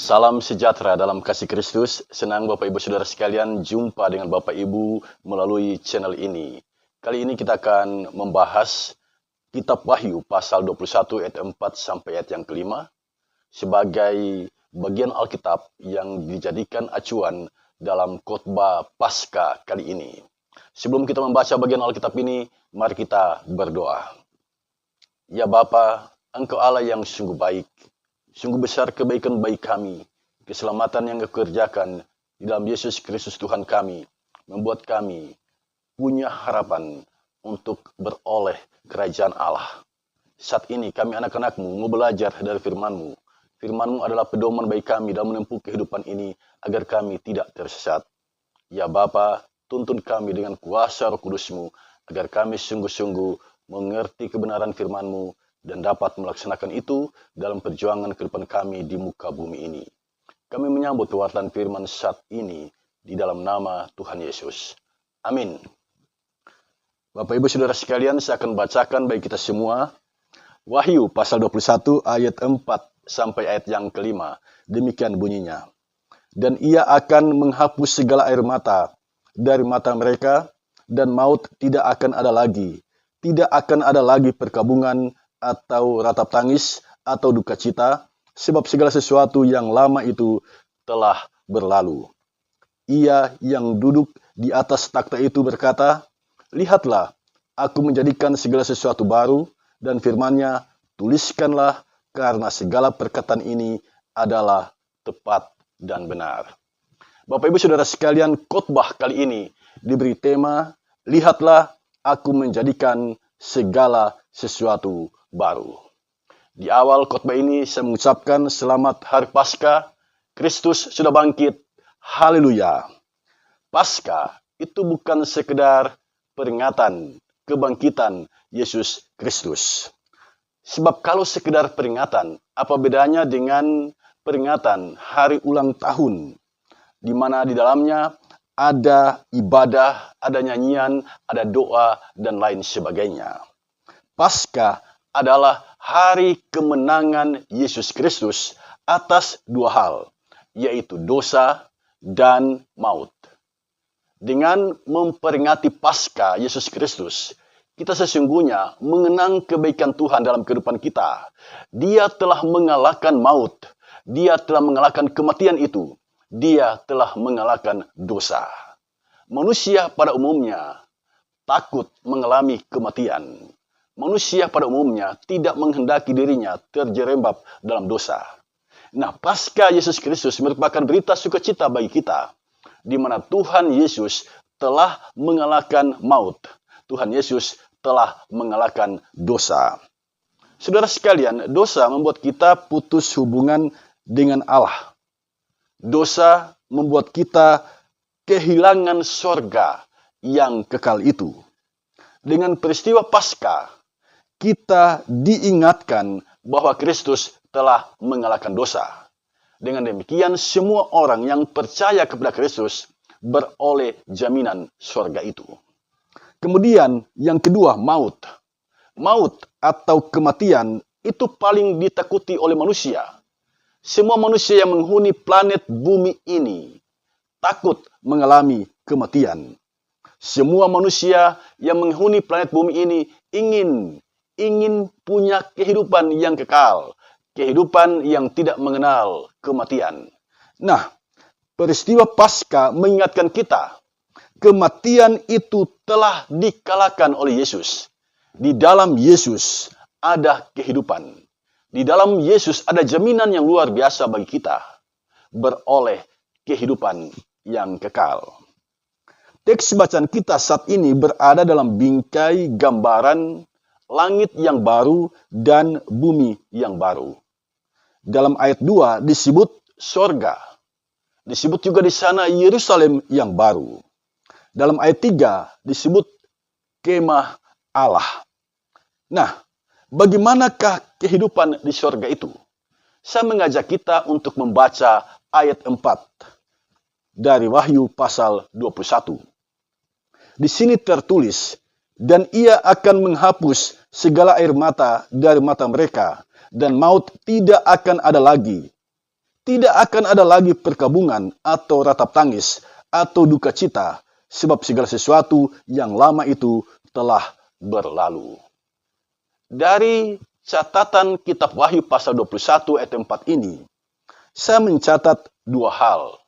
Salam sejahtera dalam kasih Kristus. Senang Bapak Ibu Saudara sekalian jumpa dengan Bapak Ibu melalui channel ini. Kali ini kita akan membahas Kitab Wahyu pasal 21 ayat 4 sampai ayat yang kelima sebagai bagian Alkitab yang dijadikan acuan dalam khotbah Paskah kali ini. Sebelum kita membaca bagian Alkitab ini, mari kita berdoa. Ya Bapa, Engkau Allah yang sungguh baik. Sungguh besar kebaikan bagi kami, keselamatan yang Engkau kerjakan di dalam Yesus Kristus Tuhan kami, membuat kami punya harapan untuk beroleh kerajaan Allah. Saat ini kami anak-anak-Mu mau belajar dari firman-Mu. Firman-Mu adalah pedoman bagi kami dalam menempuh kehidupan ini agar kami tidak tersesat. Ya Bapa, tuntun kami dengan kuasa Roh Kudus-Mu agar kami sungguh-sungguh mengerti kebenaran firman-Mu dan dapat melaksanakan itu dalam perjuangan kehidupan kami di muka bumi ini. Kami menyambut pewartaan firman saat ini di dalam nama Tuhan Yesus. Amin. Bapak Ibu Saudara sekalian, saya akan bacakan bagi kita semua Wahyu pasal 21 ayat 4 sampai ayat yang kelima. Demikian bunyinya. Dan ia akan menghapus segala air mata dari mata mereka, dan maut tidak akan ada lagi. Tidak akan ada lagi perkabungan atau ratap tangis, atau duka cita, sebab segala sesuatu yang lama itu telah berlalu. Ia yang duduk di atas takhta itu berkata, "Lihatlah, aku menjadikan segala sesuatu baru," dan firman-Nya, "Tuliskanlah, karena segala perkataan ini adalah tepat dan benar." Bapak Ibu Saudara sekalian, khotbah kali ini diberi tema, "Lihatlah, aku menjadikan segala sesuatu baru." Di awal khotbah ini saya mengucapkan selamat hari Paskah, Kristus sudah bangkit, haleluya. Paskah itu bukan sekedar peringatan kebangkitan Yesus Kristus. Sebab kalau sekedar peringatan, apa bedanya dengan peringatan hari ulang tahun, di mana di dalamnya ada ibadah, ada nyanyian, ada doa, dan lain sebagainya. Paskah adalah hari kemenangan Yesus Kristus atas dua hal, yaitu dosa dan maut. Dengan memperingati Paskah Yesus Kristus, kita sesungguhnya mengenang kebaikan Tuhan dalam kehidupan kita. Dia telah mengalahkan maut, Dia telah mengalahkan kematian itu, Dia telah mengalahkan dosa. Manusia pada umumnya takut mengalami kematian. Manusia pada umumnya tidak menghendaki dirinya terjerembab dalam dosa. Nah, Paskah Yesus Kristus merupakan berita sukacita bagi kita, di mana Tuhan Yesus telah mengalahkan maut. Tuhan Yesus telah mengalahkan dosa. Saudara sekalian, dosa membuat kita putus hubungan dengan Allah. Dosa membuat kita kehilangan sorga yang kekal itu. Dengan peristiwa Paskah, kita diingatkan bahwa Kristus telah mengalahkan dosa. Dengan demikian, semua orang yang percaya kepada Kristus beroleh jaminan sorga itu. Kemudian, yang kedua, maut. Maut atau kematian itu paling ditakuti oleh manusia. Semua manusia yang menghuni planet bumi ini takut mengalami kematian. Semua manusia yang menghuni planet bumi ini ingin punya kehidupan yang kekal, kehidupan yang tidak mengenal kematian. Nah, peristiwa Paskah mengingatkan kita, kematian itu telah dikalahkan oleh Yesus. Di dalam Yesus ada kehidupan. Di dalam Yesus ada jaminan yang luar biasa bagi kita, beroleh kehidupan yang kekal. Teks bacaan kita saat ini berada dalam bingkai gambaran langit yang baru dan bumi yang baru. Dalam ayat 2 disebut sorga. Disebut juga di sana Yerusalem yang baru. Dalam ayat 3 disebut kemah Allah. Nah, bagaimanakah kehidupan di sorga itu? Saya mengajak kita untuk membaca ayat 4 dari Wahyu pasal 21. Di sini tertulis, "Dan ia akan menghapus segala air mata dari mata mereka, dan maut tidak akan ada lagi. Tidak akan ada lagi perkabungan atau ratap tangis atau duka cita, sebab segala sesuatu yang lama itu telah berlalu. Dari catatan kitab Wahyu pasal 21 ayat 4 ini, saya mencatat dua hal.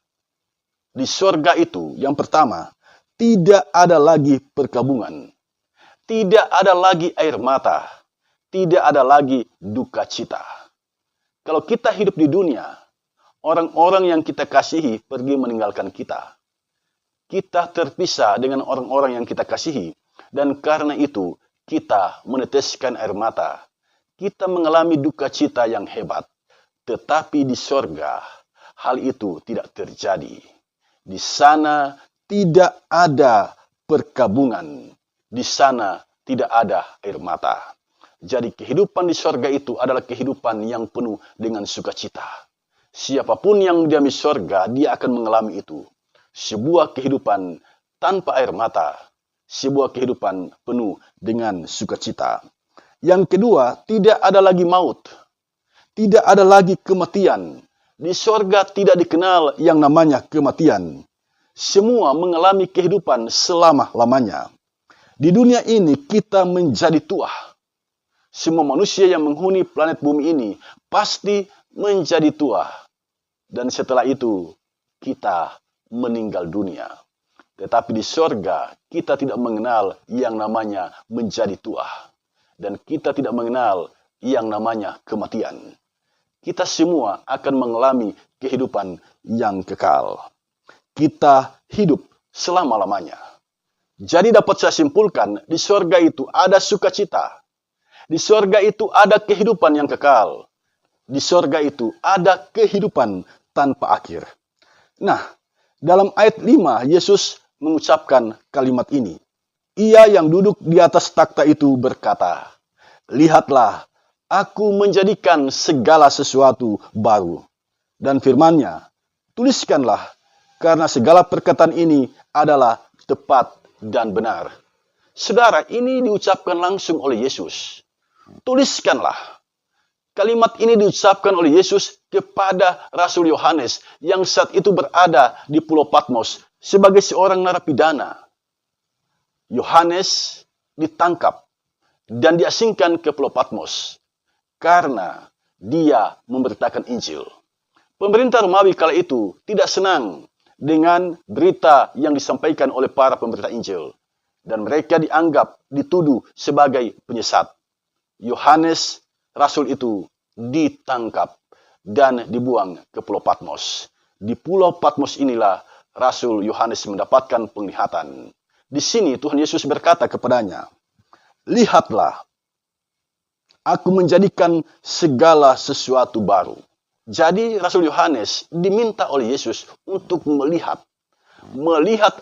Di surga itu, yang pertama, tidak ada lagi perkabungan. Tidak ada lagi air mata. Tidak ada lagi duka cita. Kalau kita hidup di dunia, orang-orang yang kita kasihi pergi meninggalkan kita. Kita terpisah dengan orang-orang yang kita kasihi. Dan karena itu, kita meneteskan air mata. Kita mengalami duka cita yang hebat. Tetapi di sorga, hal itu tidak terjadi. Di sana tidak ada perkabungan. Di sana tidak ada air mata. Jadi kehidupan di sorga itu adalah kehidupan yang penuh dengan sukacita. Siapapun yang diami sorga, dia akan mengalami itu. Sebuah kehidupan tanpa air mata. Sebuah kehidupan penuh dengan sukacita. Yang kedua, tidak ada lagi maut. Tidak ada lagi kematian. Di sorga tidak dikenal yang namanya kematian. Semua mengalami kehidupan selama-lamanya. Di dunia ini kita menjadi tua. Semua manusia yang menghuni planet bumi ini pasti menjadi tua. Dan setelah itu kita meninggal dunia. Tetapi di sorga kita tidak mengenal yang namanya menjadi tua. Dan kita tidak mengenal yang namanya kematian. Kita semua akan mengalami kehidupan yang kekal. Kita hidup selama-lamanya. Jadi dapat saya simpulkan, di sorga itu ada sukacita. Di sorga itu ada kehidupan yang kekal. Di sorga itu ada kehidupan tanpa akhir. Nah, dalam ayat 5, Yesus mengucapkan kalimat ini. Ia yang duduk di atas takhta itu berkata, "Lihatlah, aku menjadikan segala sesuatu baru." Dan firman-Nya, "Tuliskanlah, karena segala perkataan ini adalah tepat dan benar." Saudara, ini diucapkan langsung oleh Yesus. Tuliskanlah. Kalimat ini diucapkan oleh Yesus kepada Rasul Yohanes yang saat itu berada di Pulau Patmos sebagai seorang narapidana. Yohanes ditangkap dan diasingkan ke Pulau Patmos karena dia memberitakan Injil. Pemerintah Romawi kala itu tidak senang dengan berita yang disampaikan oleh para pemberita Injil. Dan mereka dituduh sebagai penyesat. Yohanes, Rasul itu, ditangkap dan dibuang ke Pulau Patmos. Di Pulau Patmos inilah Rasul Yohanes mendapatkan penglihatan. Di sini Tuhan Yesus berkata kepadanya, "Lihatlah, aku menjadikan segala sesuatu baru." Jadi Rasul Yohanes diminta oleh Yesus untuk melihat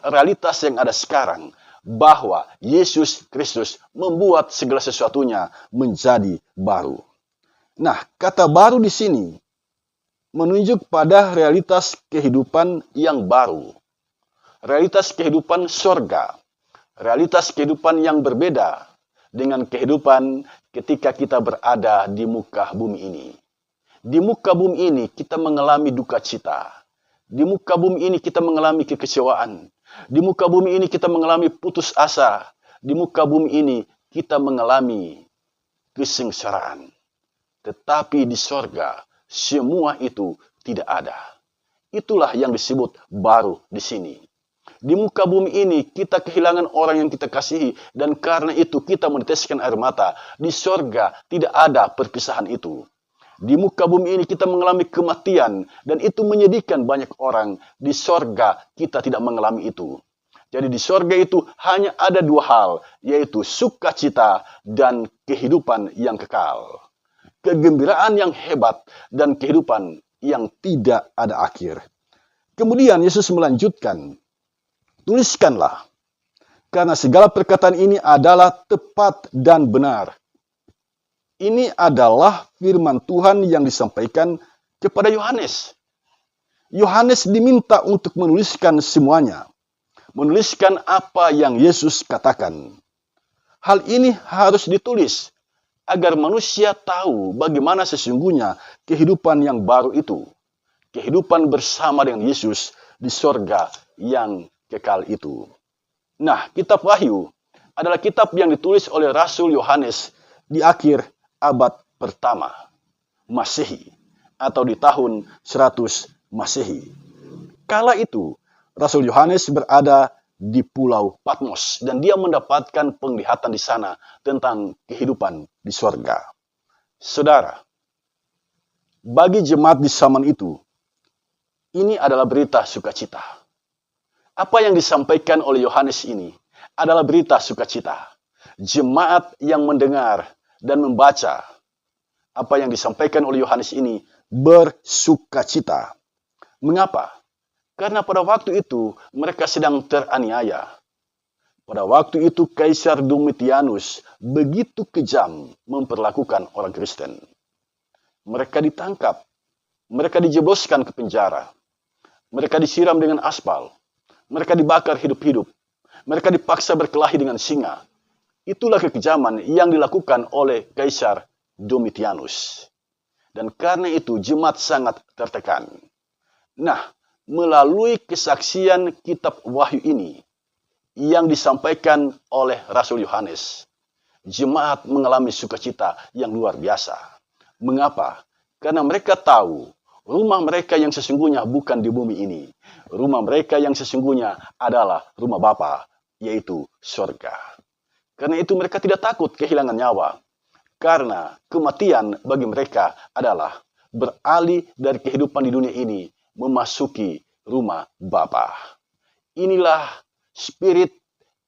realitas yang ada sekarang, bahwa Yesus Kristus membuat segala sesuatunya menjadi baru. Nah, kata baru di sini menunjuk pada realitas kehidupan yang baru. Realitas kehidupan sorga. Realitas kehidupan yang berbeda dengan kehidupan ketika kita berada di muka bumi ini. Di muka bumi ini kita mengalami duka cita. Di muka bumi ini kita mengalami kekecewaan. Di muka bumi ini kita mengalami putus asa. Di muka bumi ini kita mengalami kesengsaraan. Tetapi di sorga, semua itu tidak ada. Itulah yang disebut baru di sini. Di muka bumi ini kita kehilangan orang yang kita kasihi. Dan karena itu kita meneteskan air mata. Di sorga tidak ada perpisahan itu. Di muka bumi ini kita mengalami kematian. Dan itu menyedihkan banyak orang. Di sorga kita tidak mengalami itu. Jadi di sorga itu hanya ada dua hal. Yaitu sukacita dan kehidupan yang kekal. Kegembiraan yang hebat dan kehidupan yang tidak ada akhir. Kemudian Yesus melanjutkan. Tuliskanlah. Karena segala perkataan ini adalah tepat dan benar. Ini adalah firman Tuhan yang disampaikan kepada Yohanes. Yohanes diminta untuk menuliskan semuanya. Menuliskan apa yang Yesus katakan. Hal ini harus ditulis agar manusia tahu bagaimana sesungguhnya kehidupan yang baru itu. kehidupan bersama dengan Yesus di sorga yang kekal itu. Nah, kitab Wahyu adalah kitab yang ditulis oleh Rasul Yohanes di akhir abad pertama Masehi atau di tahun 100 Masehi. Kala itu, Rasul Yohanes berada di Pulau Patmos dan dia mendapatkan penglihatan di sana tentang kehidupan di sorga. Saudara, bagi jemaat di zaman itu, ini adalah berita sukacita. Apa yang disampaikan oleh Yohanes ini adalah berita sukacita. Jemaat yang mendengar dan membaca apa yang disampaikan oleh Yohanes ini bersukacita. Mengapa? Karena pada waktu itu mereka sedang teraniaya. Pada waktu itu Kaisar Domitianus begitu kejam memperlakukan orang Kristen. Mereka ditangkap, mereka dijebloskan ke penjara, mereka disiram dengan aspal, mereka dibakar hidup-hidup, mereka dipaksa berkelahi dengan singa. Itulah kekejaman yang dilakukan oleh Kaisar Domitianus. Dan karena itu jemaat sangat tertekan. Nah, melalui kesaksian kitab Wahyu ini yang disampaikan oleh Rasul Yohanes, jemaat mengalami sukacita yang luar biasa. Mengapa? Karena mereka tahu rumah mereka yang sesungguhnya bukan di bumi ini. Rumah mereka yang sesungguhnya adalah rumah Bapa, yaitu surga. Karena itu mereka tidak takut kehilangan nyawa. Karena kematian bagi mereka adalah beralih dari kehidupan di dunia ini memasuki rumah Bapa. Inilah spirit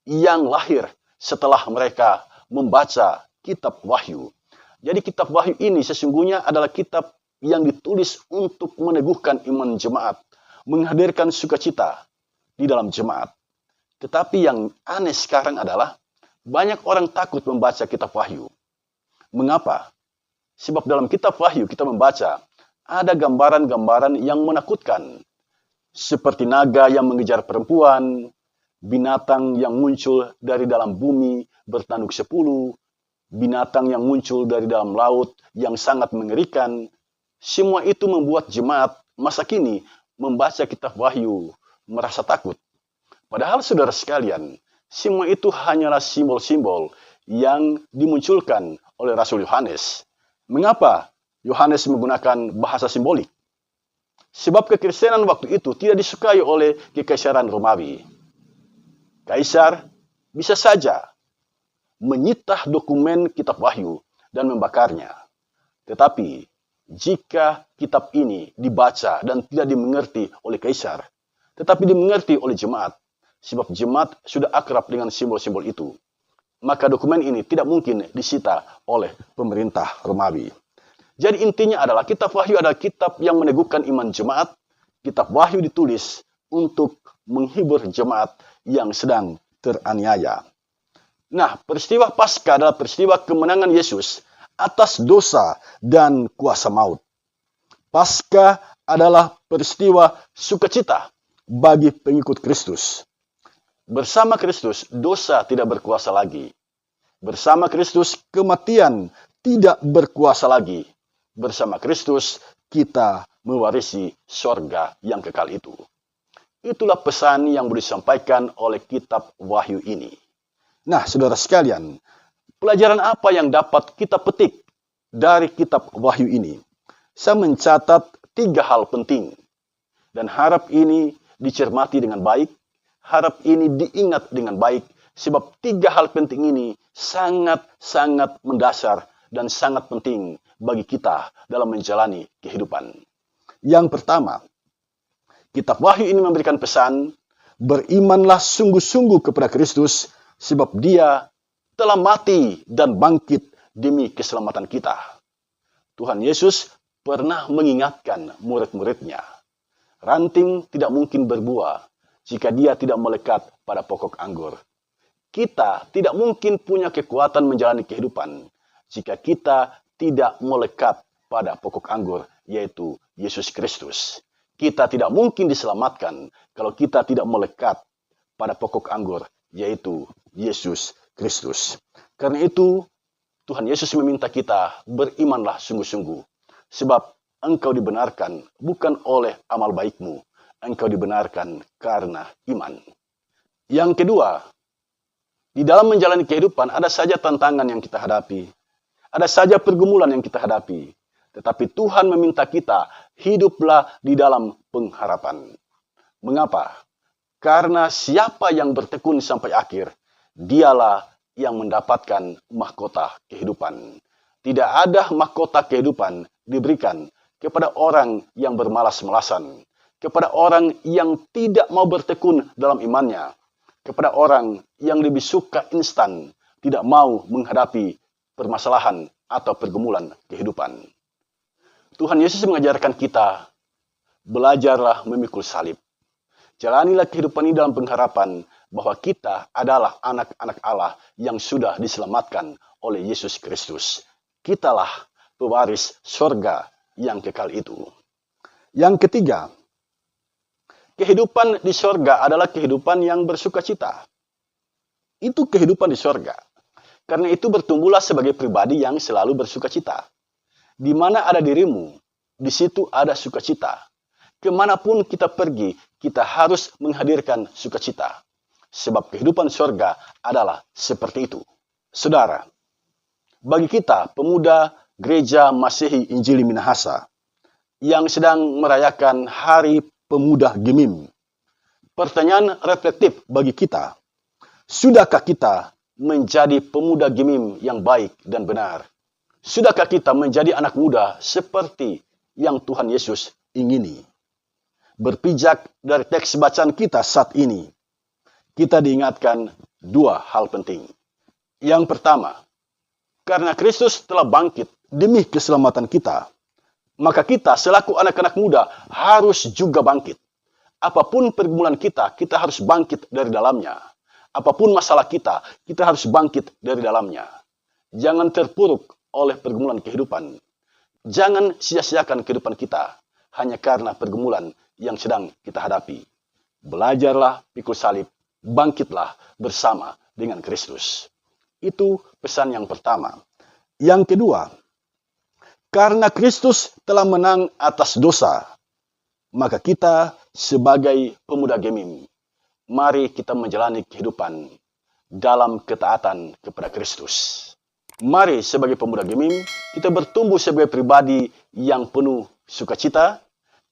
yang lahir setelah mereka membaca kitab Wahyu. Jadi kitab Wahyu ini sesungguhnya adalah kitab yang ditulis untuk meneguhkan iman jemaat, menghadirkan sukacita di dalam jemaat. Tetapi yang aneh sekarang adalah banyak orang takut membaca kitab Wahyu. Mengapa? Sebab dalam kitab Wahyu kita membaca ada gambaran-gambaran yang menakutkan. Seperti naga yang mengejar perempuan, binatang yang muncul dari dalam bumi bertanduk 10, binatang yang muncul dari dalam laut yang sangat mengerikan. Semua itu membuat jemaat masa kini membaca kitab Wahyu merasa takut. Padahal saudara sekalian, semua itu hanyalah simbol-simbol yang dimunculkan oleh Rasul Yohanes. Mengapa Yohanes menggunakan bahasa simbolik? Sebab kekristenan waktu itu tidak disukai oleh kekaisaran Romawi. Kaisar bisa saja menyita dokumen kitab Wahyu dan membakarnya. Tetapi jika kitab ini dibaca dan tidak dimengerti oleh kaisar, tetapi dimengerti oleh jemaat, sebab jemaat sudah akrab dengan simbol-simbol itu, maka dokumen ini tidak mungkin disita oleh pemerintah Romawi. Jadi intinya adalah kitab Wahyu adalah kitab yang meneguhkan iman jemaat. Kitab Wahyu ditulis untuk menghibur jemaat yang sedang teraniaya. Nah, peristiwa Paskah adalah peristiwa kemenangan Yesus atas dosa dan kuasa maut. Paskah adalah peristiwa sukacita bagi pengikut Kristus. Bersama Kristus, dosa tidak berkuasa lagi. Bersama Kristus, kematian tidak berkuasa lagi. Bersama Kristus, kita mewarisi sorga yang kekal itu. Itulah pesan yang disampaikan oleh kitab Wahyu ini. Nah, saudara sekalian, pelajaran apa yang dapat kita petik dari kitab Wahyu ini? Saya mencatat 3 hal penting. Dan harap ini dicermati dengan baik. Harap ini diingat dengan baik, sebab 3 hal penting ini sangat-sangat mendasar dan sangat penting bagi kita dalam menjalani kehidupan. Yang pertama, kitab Wahyu ini memberikan pesan, berimanlah sungguh-sungguh kepada Kristus, sebab Dia telah mati dan bangkit demi keselamatan kita. Tuhan Yesus pernah mengingatkan murid-muridnya, ranting tidak mungkin berbuah jika dia tidak melekat pada pokok anggur. Kita tidak mungkin punya kekuatan menjalani kehidupan jika kita tidak melekat pada pokok anggur, yaitu Yesus Kristus. Kita tidak mungkin diselamatkan kalau kita tidak melekat pada pokok anggur, yaitu Yesus Kristus. Karena itu, Tuhan Yesus meminta kita berimanlah sungguh-sungguh. Sebab engkau dibenarkan bukan oleh amal baikmu, engkau dibenarkan karena iman. Yang kedua, di dalam menjalani kehidupan ada saja tantangan yang kita hadapi, ada saja pergumulan yang kita hadapi, tetapi Tuhan meminta kita hiduplah di dalam pengharapan. Mengapa? Karena siapa yang bertekun sampai akhir, dialah yang mendapatkan mahkota kehidupan. Tidak ada mahkota kehidupan diberikan kepada orang yang bermalas-malasan, kepada orang yang tidak mau bertekun dalam imannya, kepada orang yang lebih suka instan, tidak mau menghadapi permasalahan atau pergumulan kehidupan. Tuhan Yesus mengajarkan kita, belajarlah memikul salib. Jalanilah kehidupan ini dalam pengharapan bahwa kita adalah anak-anak Allah yang sudah diselamatkan oleh Yesus Kristus. Kitalah pewaris sorga yang kekal itu. Yang ketiga, kehidupan di sorga adalah kehidupan yang bersuka cita. Itu kehidupan di sorga. Karena itu bertumbuhlah sebagai pribadi yang selalu bersuka cita. Di mana ada dirimu, di situ ada sukacita. Kemanapun kita pergi, kita harus menghadirkan sukacita. Sebab kehidupan sorga adalah seperti itu. Saudara, bagi kita pemuda Gereja Masehi Injili Minahasa yang sedang merayakan Hari Pemuda Gemim, pertanyaan reflektif bagi kita, sudahkah kita menjadi pemuda Gemim yang baik dan benar? Sudahkah kita menjadi anak muda seperti yang Tuhan Yesus ingini? Berpijak dari teks bacaan kita saat ini, kita diingatkan dua hal penting. Yang pertama, karena Kristus telah bangkit demi keselamatan kita, maka kita selaku anak-anak muda harus juga bangkit. Apapun pergumulan kita, kita harus bangkit dari dalamnya. Apapun masalah kita, kita harus bangkit dari dalamnya. Jangan terpuruk oleh pergumulan kehidupan. Jangan sia-siakan kehidupan kita hanya karena pergumulan yang sedang kita hadapi. Belajarlah pikul salib, bangkitlah bersama dengan Kristus. Itu pesan yang pertama. Yang kedua, karena Kristus telah menang atas dosa, maka kita sebagai pemuda Gemim, mari kita menjalani kehidupan dalam ketaatan kepada Kristus. Mari sebagai pemuda Gemim, kita bertumbuh sebagai pribadi yang penuh sukacita,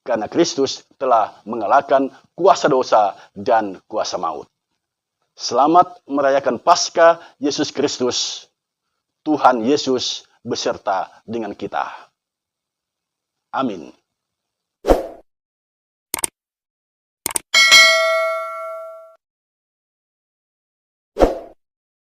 karena Kristus telah mengalahkan kuasa dosa dan kuasa maut. Selamat merayakan Paskah Yesus Kristus. Tuhan Yesus beserta dengan kita. Amin.